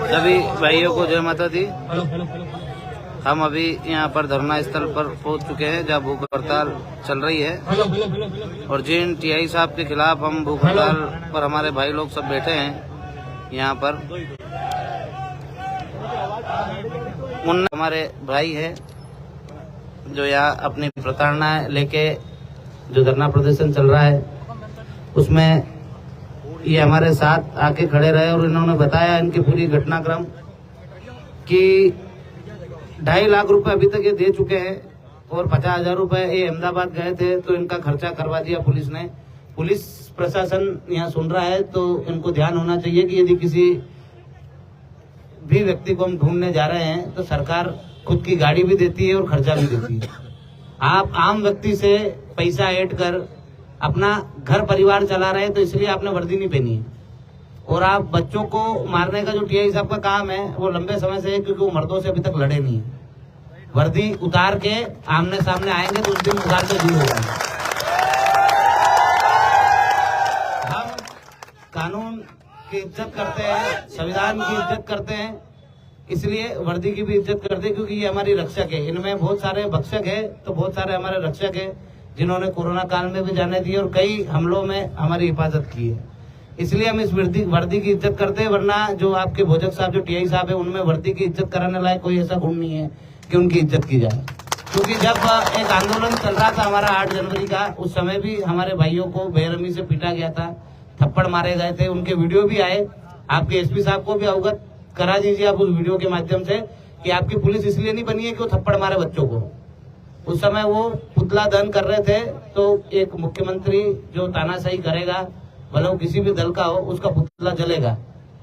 सभी भाइयों को जय माता दी। हम अभी यहाँ पर धरना स्थल पर पहुँच चुके हैं जहाँ भूख हड़ताल चल रही है और जिन टीआई साहब के खिलाफ हम भूख हड़ताल पर हमारे भाई लोग सब बैठे हैं यहाँ पर, उन हमारे भाई है जो यहाँ अपनी प्रताड़ना लेके जो धरना प्रदर्शन चल रहा है उसमें ये हमारे साथ आके खड़े रहे और इन्होंने बताया इनकी पूरी घटनाक्रम कि 2.5 लाख रुपए अभी तक ये दे चुके हैं और 50,000 रुपए ये अहमदाबाद गए थे तो इनका खर्चा करवा दिया पुलिस ने। पुलिस प्रशासन यहाँ सुन रहा है तो इनको ध्यान होना चाहिए कि यदि किसी भी व्यक्ति को हम ढूंढने जा रहे हैं तो सरकार खुद की गाड़ी भी देती है और खर्चा भी देती है। आप आम व्यक्ति से पैसा ऐड कर अपना घर परिवार चला रहे हैं तो इसलिए आपने वर्दी नहीं पहनी है। और आप बच्चों को मारने का जो टीआई साहब का काम है वो लंबे समय से है क्योंकि वो मर्दों से अभी तक लड़े नहीं है। वर्दी उतार के आमने सामने आएंगे तो उस दिन उतार के दूर होगा। हम कानून की इज्जत करते हैं, संविधान की इज्जत करते हैं, इसलिए वर्दी की भी इज्जत करते हैं क्योंकि ये हमारी रक्षक है। इनमें बहुत सारे भक्षक है तो बहुत सारे हमारे रक्षक है जिन्होंने कोरोना काल में भी जाने दिए और कई हमलों में हमारी हिफाजत की है। इसलिए हम इस वर्दी की इज्जत करते हैं, वरना जो आपके भोजक साहब जो टीआई साहब है उनमें वर्दी की इज्जत कराने लायक कोई ऐसा गुण नहीं है कि उनकी इज्जत की जाए। क्योंकि जब एक आंदोलन चल रहा था हमारा 8 जनवरी का, उस समय भी हमारे भाइयों को बेरहमी से पीटा गया था, थप्पड़ मारे गए थे, उनके वीडियो भी आए। आपके एसपी साहब को भी अवगत करा दीजिए आप उस वीडियो के माध्यम से कि आपकी पुलिस इसलिए नहीं बनी है कि वो थप्पड़ मारे बच्चों को। उस समय वो पुतला दहन कर रहे थे तो एक मुख्यमंत्री जो तानाशाही करेगा भले वो किसी भी दल का हो उसका पुतला जलेगा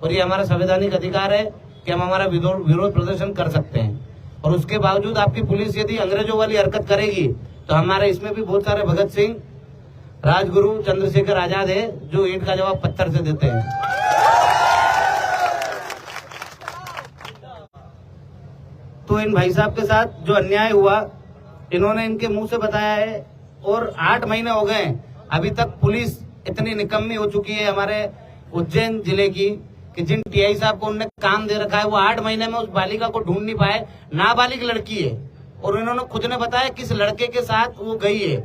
और ये हमारा संवैधानिक अधिकार है कि हम हमारा विरोध प्रदर्शन कर सकते हैं। और उसके बावजूद आपकी पुलिस यदि अंग्रेजों वाली हरकत करेगी तो हमारे इसमें भी बहुत सारे भगत सिंह, राजगुरु, चंद्रशेखर आजाद है जो ईंट का जवाब पत्थर से देते हैं। तो इन भाई साहब के साथ जो अन्याय हुआ इन्होंने इनके मुंह से बताया है और 8 महीने हो गए अभी तक पुलिस इतनी निकम्मी हो चुकी है हमारे उज्जैन जिले की कि जिन टीआई साहब को उन्होंने काम दे रखा है वो 8 महीने में उस बालिका को ढूंढ नहीं पाए। नाबालिग लड़की है और इन्होंने खुद ने बताया किस लड़के के साथ वो गई है।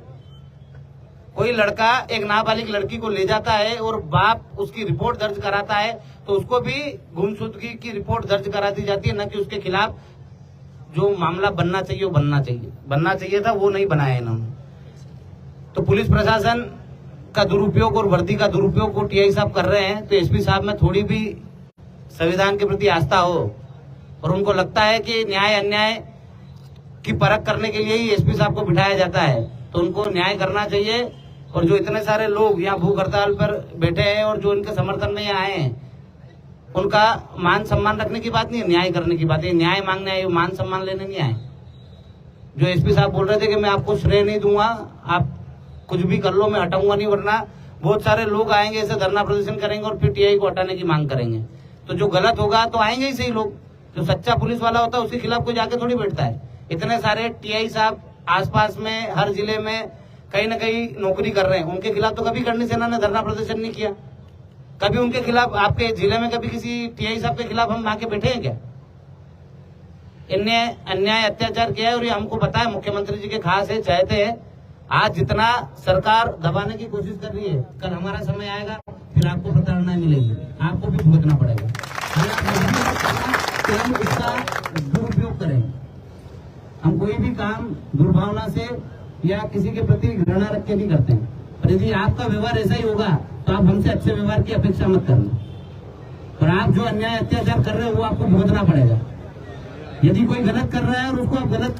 कोई लड़का एक नाबालिग लड़की को ले जाता है और बाप उसकी रिपोर्ट दर्ज कराता है तो उसको भी गुमशुदगी की रिपोर्ट दर्ज करा दी जाती है, न कि उसके खिलाफ जो मामला बनना चाहिए वो बनना चाहिए था, वो नहीं बनाया इन्होंने। तो पुलिस प्रशासन का दुरुपयोग और वर्दी का दुरुपयोग को टीआई साहब कर रहे हैं। तो एसपी साहब में थोड़ी भी संविधान के प्रति आस्था हो और उनको लगता है कि न्याय अन्याय की परख करने के लिए ही एसपी साहब को बिठाया जाता है तो उनको न्याय करना चाहिए। और जो इतने सारे लोग यहाँ भूख हड़ताल पर बैठे हैं और जो इनके समर्थन में यहाँ आए हैं उनका मान सम्मान रखने की बात नहीं है, न्याय करने की बात है। न्याय मांगने आए, मान सम्मान लेने नहीं आए। जो एसपी साहब बोल रहे थे कि मैं आपको श्रेय नहीं दूंगा, आप कुछ भी कर लो, मैं हटाऊंगा नहीं, वरना बहुत सारे लोग आएंगे ऐसे धरना प्रदर्शन करेंगे और फिर टीआई को हटाने की मांग करेंगे। तो जो गलत होगा तो आएंगे ही सही लोग। जो सच्चा पुलिस वाला होता है उसके खिलाफ कोई जाके थोड़ी बैठता है। इतने सारे टीआई साहब आसपास में हर जिले में कहीं न कहीं नौकरी कर रहे हैं, उनके खिलाफ तो कभी करनी सेना ने धरना प्रदर्शन नहीं किया। कभी उनके खिलाफ आपके जिले में कभी किसी टीआई साहब के खिलाफ हम आके बैठे हैं क्या? इनने अन्याय अत्याचार किया है और ये हमको पता है, मुख्यमंत्री जी के खास है, चाहते हैं। आज जितना सरकार दबाने की कोशिश कर रही है, कल हमारा समय आएगा फिर आपको प्रताड़ना मिलेगी, आपको भी भुगतना पड़ेगा। हम इसका दुरुपयोग करें, हम कोई भी काम दुर्भावना से या किसी के प्रति घृणा रख के नहीं करते हैं। और यदि आपका व्यवहार ऐसा ही होगा तो आप हमसे अच्छे व्यवहार की अपेक्षा मत करना। और आप जो अन्याय अत्याचार कर रहे हो वो आपको भुगतना पड़ेगा। यदि कोई गलत कर रहा है और उसको आप गलत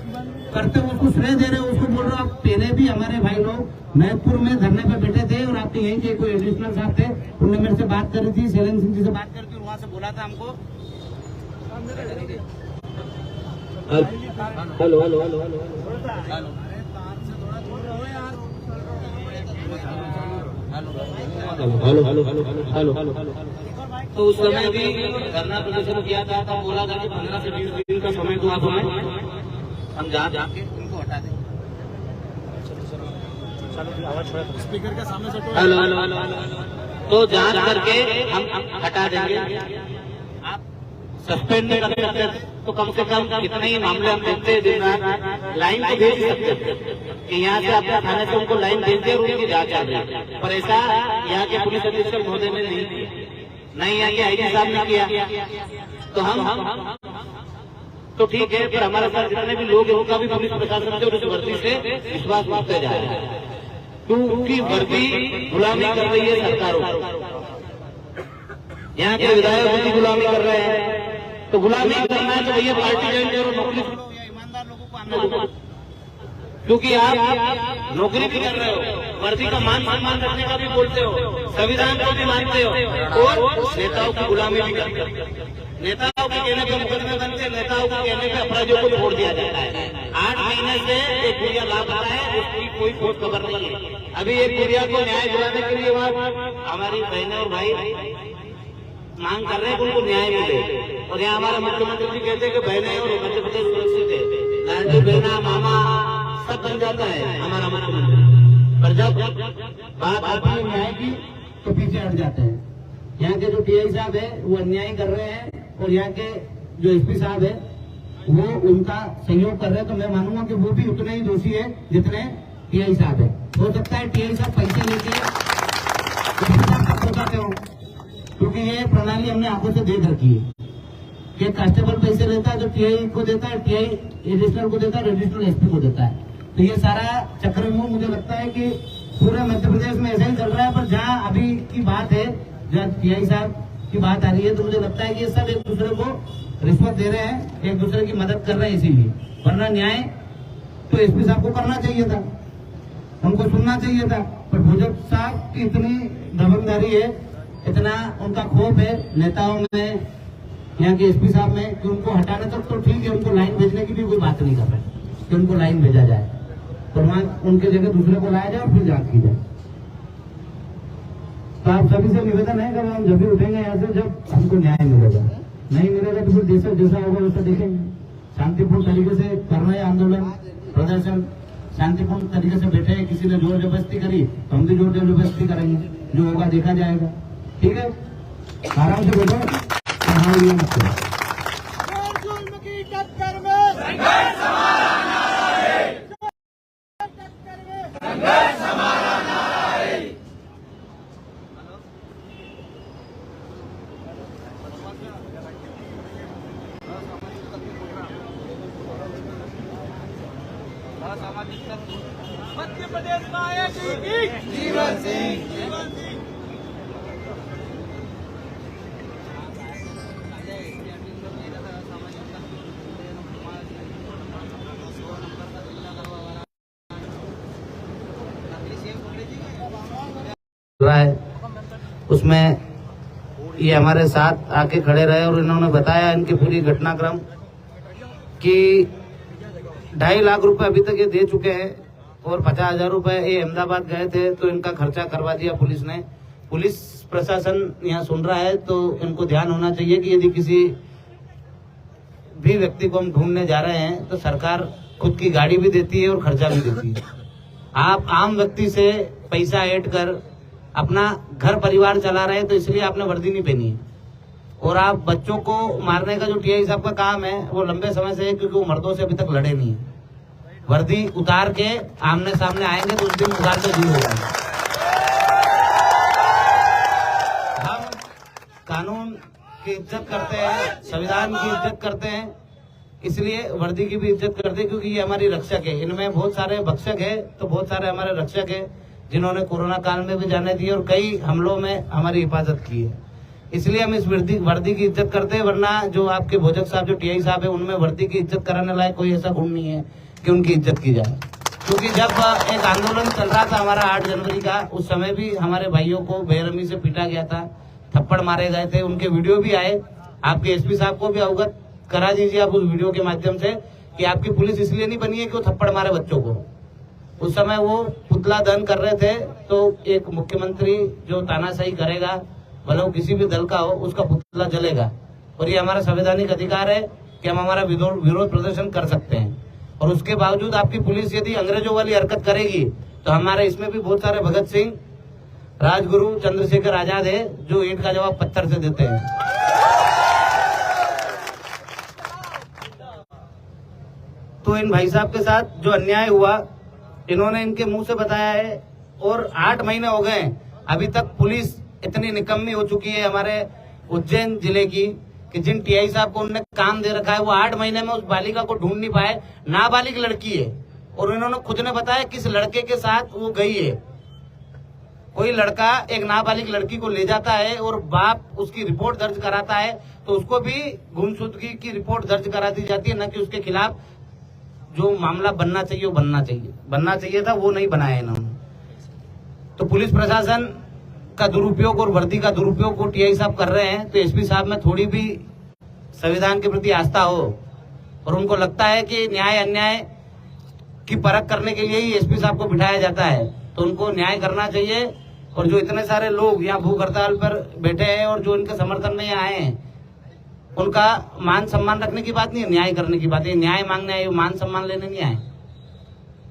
करते हो, उसको श्रेय दे रहे हो, उसको बोल रहे हो आप। पहले भी हमारे भाई लोग महतपुर में धरने पे बैठे थे और आपके यहीं के कोई एडिशनल साहब थे, उन्होंने मेरे से बात करी थी, शैलेंद्र सिंह जी से बात करी थी, वहां से बोला था हमको हेलो हेलो हेलो तो उस समय भी धरना प्रदर्शन किया था, तब बोला था कि 15 से 20 दिन का समय तो आप हम जाके उनको हटा दें। स्पीकर के सामने से तो जांच करके हम हटा देंगे। आप सस्पेंड नहीं कर सकते तो कम से कम इतने ही मामले हम देखते हैं दिन रात, लाइन तो भेज सकते कि यहाँ से अपने थाने से उनको लाइन भेजते और उनकी जांच चल रही है, पर ऐसा यहाँ के पुलिस अधीक्षक महोदय ने नहीं किया, नहीं यहाँ के आईजी साहब ने किया। तो हम तो ठीक है, पर हमारे साथ जितने भी लोग हैं उनका भी पुलिस प्रशासन से और इस वर्दी से विश्वास उठते जा रहा है, क्योंकि वर्दी गुलामी कर रही है सरकारों को। यहाँ के विधायक भी गुलामी कर रहे हैं, तो गुलामी करना है तो भैया पार्टी ज्वाइन करो, नौकरी छोड़ो या ईमानदार लोगों को आना दो, क्योंकि आप नौकरी भी कर रहे हो, वर्दी का मान सम्मान रखने का भी बोलते हो, संविधान को भी मानते हो और नेताओं की गुलामी भी करते हो। नेताओं के कहने पर मुकदमे बनते, नेताओं के कहने पर अपराधियों को छोड़ दिया जाता है। 8 महीने से एक गुड़िया लापता है, उसकी कोई खोज खबर नहीं है। अभी एक गुड़िया को न्याय दिलाने के लिए हमारी बहनें और भाई मांग कर रहे हैं कि उनको न्याय मिले, और यहाँ हमारे मुख्यमंत्री जी कहते हैं कि बहनें और मध्य प्रदेश सुरक्षित है, लाडली बहना मामा सब बन जाता है हमारा मुख्यमंत्री, पर जब बात आती है न्याय की तो पीछे हट जाते हैं। यहाँ के जो टीआई साहब है वो अन्याय कर रहे हैं, और यहाँ के जो एसपी साहब है वो उनका सहयोग कर रहे हैं, तो मैं मानूंगा कि वो भी उतने ही दोषी है जितने टीआई साहब है। हो सकता है टीआई साहब पैसे लेके पहुंचाते हो, क्योंकि ये प्रणाली हमने आंखों से देख रखी है कि कांस्टेबल पैसे लेता है तो टीआई को देता है, टीआई रजिस्ट्रार को देता है, रजिस्ट्रार एसपी को देता है। तो ये सारा चक्रव्यूह मुझे लगता है कि पूरे मध्य प्रदेश में ऐसा ही चल रहा है, पर जहाँ अभी की बात है, जहाँ टीआई साहब की बात आ रही है, तो मुझे लगता है कि ये सब एक दूसरे को रिश्वत दे रहे हैं, एक दूसरे की मदद कर रहे हैं, इसीलिए। वरना न्याय तो एसपी साहब को करना चाहिए था, उनको सुनना चाहिए था, पर भोजक साहब की इतनी दबंगदारी है, इतना उनका खौफ है नेताओं में, यहाँ के एसपी साहब में, कि उनको हटाने तक तो ठीक है, उनको लाइन भेजने की भी कोई बात नहीं कर रहे कि उनको लाइन भेजा जाए, और वहां उनके जगह दूसरे को लाया जाए और फिर जांच की जाए। तो आप सभी से निवेदन है कि हम जब भी उठेंगे यहाँ से, जब हमको न्याय मिलेगा, नहीं मिलेगा तो फिर जैसा होगा वैसा देखेंगे। शांतिपूर्ण तरीके से करना है आंदोलन, प्रदर्शन शांतिपूर्ण तरीके से बैठे हैं, किसी ने जोर जबरदस्ती करी तो हम भी जोर जबरदस्ती करेंगे, जो होगा देखा जाएगा। ठीक है, आराम से बैठो, मध्य प्रदेश में आए जीवन सिंह। रहा है उसमें ये हमारे साथ आके खड़े रहे और इन्होंने बताया इनकी पूरी घटनाक्रम कि 2.5 लाख रुपए अभी तक ये दे चुके हैं, और 50,000 रुपए ये अहमदाबाद गए थे तो इनका खर्चा करवा दिया पुलिस ने। पुलिस प्रशासन यहाँ सुन रहा है तो इनको ध्यान होना चाहिए कि यदि किसी भी व्यक्ति को हम ढूंढने जा रहे हैं तो सरकार खुद की गाड़ी भी देती है और खर्चा भी देती है। आप आम व्यक्ति से पैसा ऐड कर अपना घर परिवार चला रहे हैं, तो इसलिए आपने वर्दी नहीं पहनी है। और आप बच्चों को मारने का जो टीआई साहब का काम है वो लंबे समय से है, क्योंकि वो मर्दों से अभी तक लड़े नहीं है। वर्दी उतार के आमने सामने आएंगे तो उस दिन उतार के दूर होगा। हम कानून की इज्जत करते हैं, संविधान की इज्जत करते हैं, इसलिए वर्दी की भी इज्जत करते हैं, क्योंकि ये हमारी रक्षक है। इनमें बहुत सारे भक्षक है तो बहुत सारे हमारे रक्षक है, जिन्होंने कोरोना काल में भी जाने दी और कई हमलों में हमारी हिफाजत की है। इसलिए हम इस वर्दी की इज्जत करते हैं, वरना जो आपके भोजक साहब जो टीआई साहब है उनमें वर्दी की इज्जत कराने लायक कोई ऐसा गुण नहीं है कि उनकी इज्जत की जाए। क्योंकि जब एक आंदोलन चल रहा था हमारा 8 जनवरी का, उस समय भी हमारे भाइयों को बेरहमी से पीटा गया था, थप्पड़ मारे गए थे, उनके वीडियो भी आए। आपके एसपी साहब को भी अवगत करा दीजिए आप उस वीडियो के माध्यम से कि आपकी पुलिस इसलिए नहीं बनी है कि वो थप्पड़ मारे बच्चों को। उस समय वो पुतला दहन कर रहे थे, तो एक मुख्यमंत्री जो तानाशाही करेगा, भले वो किसी भी दल का हो, उसका पुतला जलेगा। और ये हमारा संवैधानिक अधिकार है कि हम हमारा विरोध प्रदर्शन कर सकते हैं। और उसके बावजूद आपकी पुलिस यदि अंग्रेजों वाली हरकत करेगी तो हमारे इसमें भी बहुत सारे भगत सिंह, राजगुरु, चंद्रशेखर आजाद है जो ईंट का जवाब पत्थर से देते हैं। तो इन भाई साहब के साथ जो अन्याय हुआ इन्होंने इनके मुंह से बताया है, और 8 महीने हो गए अभी तक पुलिस इतनी निकम्मी हो चुकी है हमारे उज्जैन जिले की कि जिन टीआई साहब को उन्होंने काम दे रखा है वो 8 महीने में उस बालिका को ढूंढ नहीं पाए। नाबालिग लड़की है और इन्होंने खुद ने बताया किस लड़के के साथ वो गई है। कोई लड़का एक नाबालिग लड़की को ले जाता है और बाप उसकी रिपोर्ट दर्ज कराता है तो उसको भी गुमशुदगी की रिपोर्ट दर्ज करा दी जाती है, न कि उसके खिलाफ जो मामला बनना चाहिए वो बनना चाहिए था, वो नहीं बनाया इन्होंने। तो पुलिस प्रशासन का दुरुपयोग और वर्दी का दुरुपयोग को टीआई साहब कर रहे हैं। तो एसपी साहब में थोड़ी भी संविधान के प्रति आस्था हो और उनको लगता है कि न्याय अन्याय की परख करने के लिए ही एसपी साहब को बिठाया जाता है, तो उनको न्याय करना चाहिए। और जो इतने सारे लोग यहाँ भूख हड़ताल पर बैठे हैं और जो इनके समर्थन में यहाँ आए हैं, उनका मान सम्मान रखने की बात नहीं है, न्याय करने की बात है। न्याय मांगने आए, मान सम्मान लेने नहीं आए।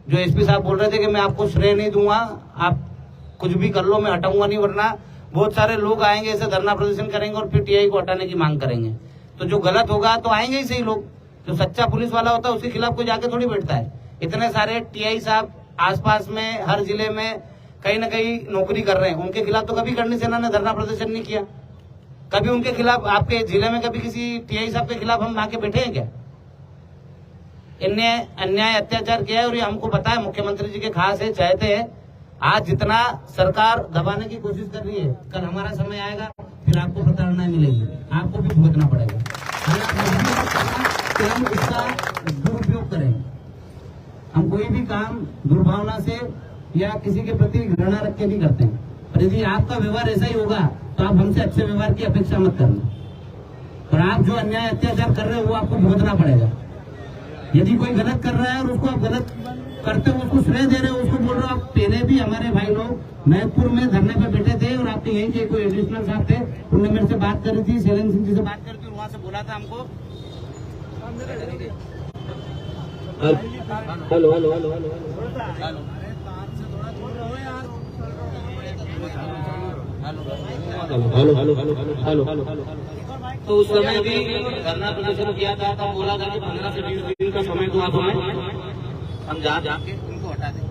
जो एसपी साहब बोल रहे थे कि मैं आपको श्रेय नहीं दूंगा, आप कुछ भी कर लो, मैं हटाऊंगा नहीं, वरना बहुत सारे लोग आएंगे ऐसे धरना प्रदर्शन करेंगे और फिर टीआई को हटाने की मांग करेंगे। तो जो गलत होगा तो आएंगे ही सही लोग। जो सच्चा पुलिस वाला होता है उसके खिलाफ कोई जाके थोड़ी बैठता है। इतने सारे टीआई साहब आसपास में हर जिले में कहीं न कहीं नौकरी कर रहे हैं, उनके खिलाफ तो कभी करनी सेना ने धरना प्रदर्शन नहीं किया। कभी उनके खिलाफ आपके जिले में कभी किसी टीआई साहब के खिलाफ हम आके बैठे हैं क्या? इनने अन्याय अत्याचार किया है और ये हमको पता है, मुख्यमंत्री जी के खास है, चाहते हैं। आज जितना सरकार दबाने की कोशिश कर रही है, कल हमारा समय आएगा फिर आपको प्रताड़ना मिलेगी, आपको भी भुगतना पड़ेगा। हम इसका दुरुपयोग करें। हम कोई भी काम दुर्भावना से या किसी के प्रति घृणा रख के नहीं करते हैं, पर यदि आपका व्यवहार ऐसा ही होगा तो आप हमसे अच्छे व्यवहार की अपेक्षा मत करना। और आप जो अन्याय अत्याचार कर रहे हो वो आपको भुगतना पड़ेगा। यदि कोई गलत कर रहा है और उसको आप गलत करते हो, उसको श्रेय दे रहे हो, उसको बोल रहे हो आप। पहले भी हमारे भाई लोग महतपुर में धरने पे बैठे थे और आपके यहीं के कोई एडिशनल साहब थे, उन्होंने मेरे से बात करी थी, शैलेंद्र सिंह जी से बात करी थी, वहां से बोला था हमको। हेलो हेलो हेलो हेलो तो उस समय भी धरना प्रदर्शन किया था, तब बोला था कि 15 से 20 दिन का समय दो, हम जाके उनको हटा दें।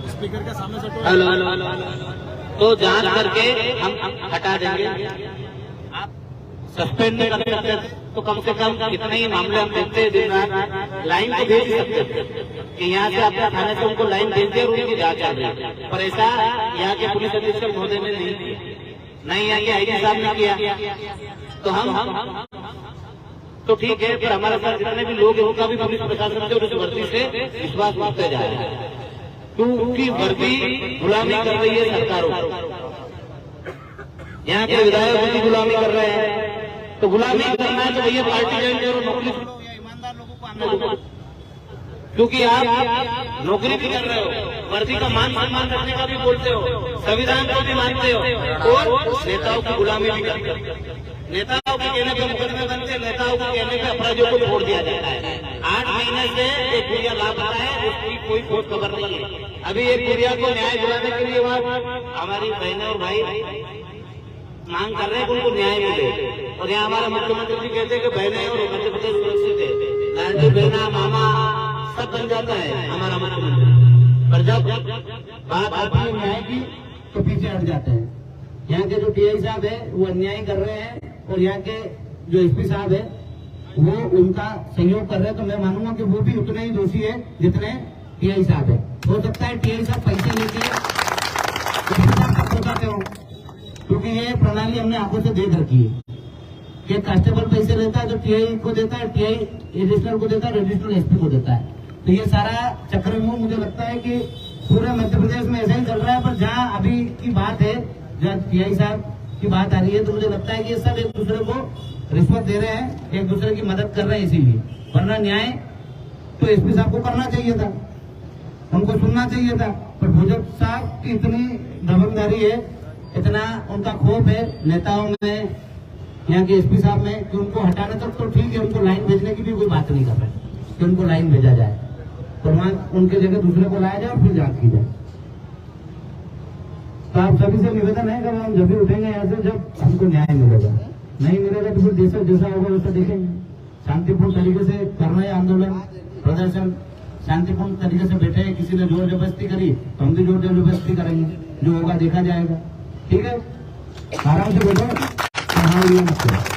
स्पीकर के सामने से हेलो हेलो हेलो तो जांच करके हम हटा देंगे। आप सस्पेंड नहीं कर सकते तो कम से कम कितने ही मामले हम देखते हैं, दिन रात लाइन तो भेज सकते कि यहाँ से अपने थाने से उनको लाइन भेज दिया और उनकी जांच चल रही है। पर ऐसा यहाँ के पुलिस अधीक्षक महोदय ने नहीं यहाँ के आईजी साहब ने किया। तो हम तो ठीक है, पर हमारे साथ जितने भी लोग हैं उनका भी पुलिस प्रशासन से और इस वर्दी से विश्वास उठते जा रहा है, क्योंकि वर्दी गुलामी कर रही है सरकारों। यहाँ के विधायक उनकी गुलामी कर रहे हैं, तो गुलामी करना है तो भैया पार्टी ज्वाइन करो, नौकरी करो या ईमानदार लोगों को आना होगा। क्योंकि आप नौकरी भी कर रहे हो, वर्दी का मान सम्मान रखने का भी बोलते हो, संविधान को भी मानते हो और नेताओं की गुलामी भी करते हो। नेताओं के कहने पे मुकदमे बनते हैं, नेताओं के कहने पे अपराधियों को छोड़ दिया जाता है। 8 महीने से एक गुड़िया लापता है, उसकी कोई खोज खबर नहीं है। अभी एक गुड़िया को न्याय दिलाने के लिए हमारी बहनें और भाई मांग कर रहे हैं कि उनको न्याय मिले। और यहाँ हमारे मुख्यमंत्री जी कहते हैं कि बहनें और मध्य प्रदेश सुरक्षित है, लाडली बहना मामा सब बन जाता है हमारा मुख्यमंत्री। पर जब बात आती है न्याय की तो पीछे हट जाते हैं। यहाँ के जो टीआई साहब है वो अन्याय कर रहे हैं और यहाँ के जो एसपी साहब है वो उनका सहयोग कर रहे हैं। तो मैं मानूंगा कि वो भी उतने ही दोषी है जितने टीआई साहब है। हो सकता है टीआई साहब पैसे लेके बताते हो, क्योंकि ये प्रणाली हमने आंखों से देख रखी है कि कांस्टेबल पैसे लेता है तो टीआई को देता है, टीआई एडिशनल को देता है, एडिशनल एसपी को देता है। तो ये सारा चक्रव्यूह मुझे लगता है कि पूरे मध्य प्रदेश में ऐसा ही चल रहा है। पर जहाँ अभी की बात है, जहाँ टीआई साहब की बात आ रही है, तो मुझे लगता है कि ये सब एक दूसरे को रिश्वत दे रहे हैं, एक दूसरे की मदद कर रहे हैं। इसीलिए वरना न्याय तो एसपी साहब को करना चाहिए था, उनको सुनना चाहिए था। पर भोजप साहब की इतनी दबंगदारी है, इतना उनका खौफ है नेताओं में, यहाँ के एसपी साहब में, कि उनको हटाने तक तो ठीक है, उनको लाइन भेजने की भी कोई बात नहीं कर रहे कि उनको लाइन भेजा जाए, तो वहां उनके जगह दूसरे को लाया जाए और फिर जांच की जाए। तो आप सभी से निवेदन है कि हम जब भी उठेंगे यहाँ से जब हमको न्याय मिलेगा, नहीं मिलेगा तो फिर जैसा जैसा होगा वैसा देखेंगे। शांतिपूर्ण तरीके से करना है आंदोलन प्रदर्शन, शांतिपूर्ण तरीके से बैठे हैं। किसी ने जोर जबरदस्ती करी तो हम भी जोर जबरदस्ती करेंगे, जो होगा देखा जाएगा। ठीक है, आराम से बैठो। हाँ,